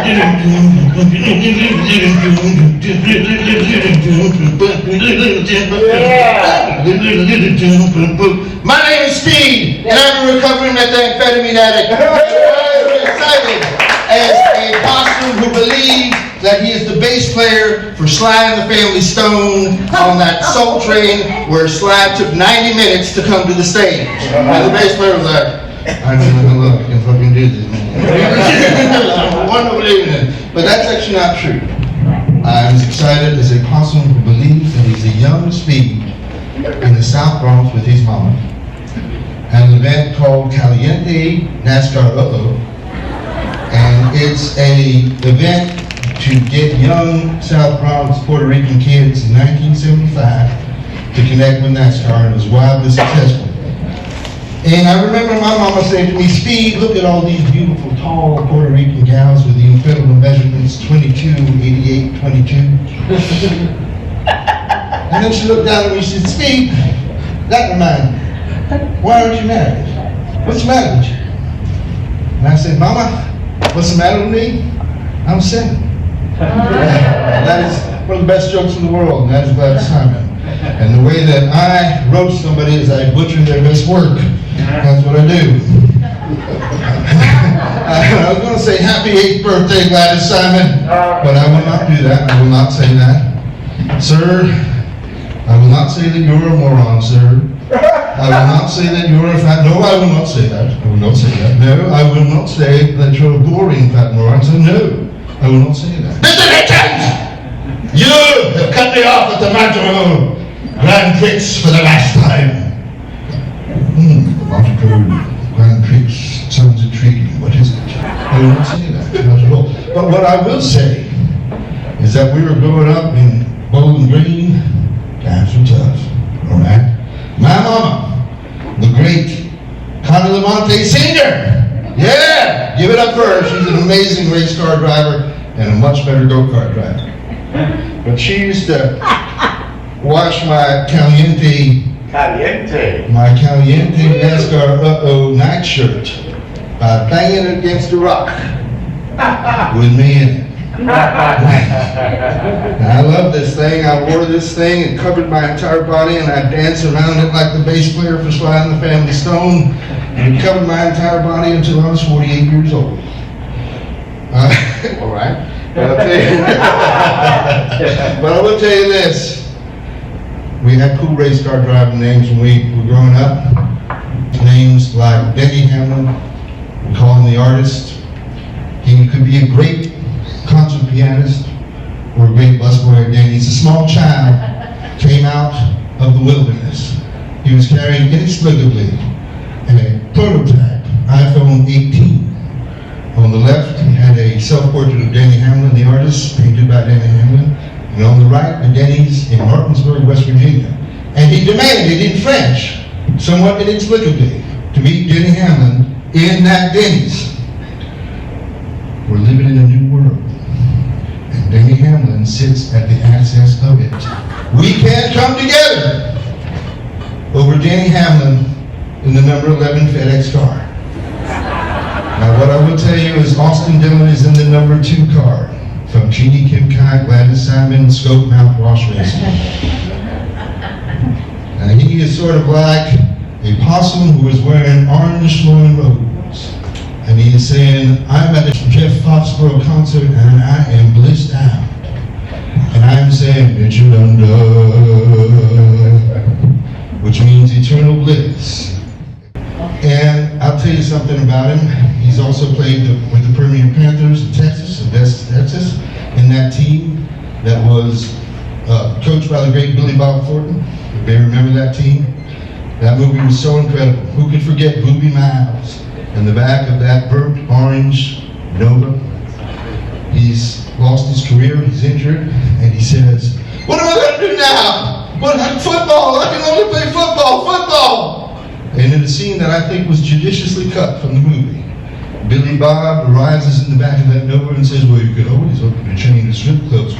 My name is Speed, and I'm a recovering methamphetamine addict. I'm excited as a possum who believes that he is the bass player for Sly and the Family Stone on that Soul Train where Sly took 90 minutes to come to the stage. And the bass player was like, I don't know, look, I can fucking do this, man. I want to believe in it. But that's actually not true. I'm as excited as a possum who believes that he's a young Speed in the South Bronx with his mama at an event called Caliente NASCAR Uh-Oh. And it's a event to get young South Bronx Puerto Rican kids in 1975 to connect with NASCAR, and it was wildly successful. And I remember my mama saying to me, Speed, look at all these beautiful, tall Puerto Rican gals with the incredible measurements, 22, 88, 22. And then she looked down at me and she said, Speed, that reminds me, why aren't you married? What's the matter with you? And I said, Mama, what's the matter with me? I'm single. That is one of the best jokes in the world, and that is about Simon. And the way that I roast somebody is I butcher their best work. That's what I do. I was going to say happy 8th birthday, Gladys Simon, but I will not do that. I will not say that. Sir, I will not say that you're a moron, sir. I will not say that you're a fat... No, I will not say that. I will not say that. No, I will not say that you're a boring fat moron, so no. I will not say that. Mr. Richards! You have cut me off at the Montreux Grand Prix for the last time. The Montreux Grand Prix sounds intriguing. What is it? I will not say that, not at all. But what I will say is that we were growing up in Bowling Green. Times were tough, all right? My mama, the great Connie Lamonte Senior. Yeah, give it up for her. She's an amazing race car driver and a much better go-kart driver. But she used to wash my Caliente NASCAR Uh-Oh nightshirt by banging it against a rock with me in it. I love this thing. I wore this thing. It covered my entire body, and I danced around it like the bass player for Sly and the Family Stone. And it covered my entire body until I was 48 years old. All right. But I will tell you this. We had cool race car driving names when we were growing up. Names like Denny Hamlin, we call him the artist. He could be a great concert pianist or a great busboy at Denny's. A small child came out of the wilderness. He was carrying inexplicably a prototype iPhone 18. On the left, he had a self-portrait of Denny Hamlin, the artist, painted by Denny Hamlin. And on the right, the Denny's in Martinsburg, West Virginia. And he demanded in French, somewhat inexplicably, to meet Denny Hamlin in that Denny's. We're living in a new world. And Denny Hamlin sits at the access of it. We can't come together over Denny Hamlin in the number 11 FedEx car. Now what I will tell you is Austin Dillon is in the number 2 car from Jeannie Kim Kai, Gladys Simon, Scope Mouthwash Racing. Now he is sort of like a possum who is wearing orange flowing robes. And he is saying, I'm at a Jeff Foxborough concert and I am blissed out. And I'm saying, Michelanda, which means eternal bliss. And I'll tell you something about him. He's also played with the Permian Panthers in Texas, Texas, in that team that was coached by the great Billy Bob Thornton. You may remember that team. That movie was so incredible. Who could forget Booby Miles in the back of that burnt orange Nova? He's lost his career, he's injured, and he says, what am I going to do now? Football, I can only play football. And in a scene that I think was judiciously cut from the movie, Billy Bob arises in the back of that Nova and says, well, you could always open a chain of strip clubs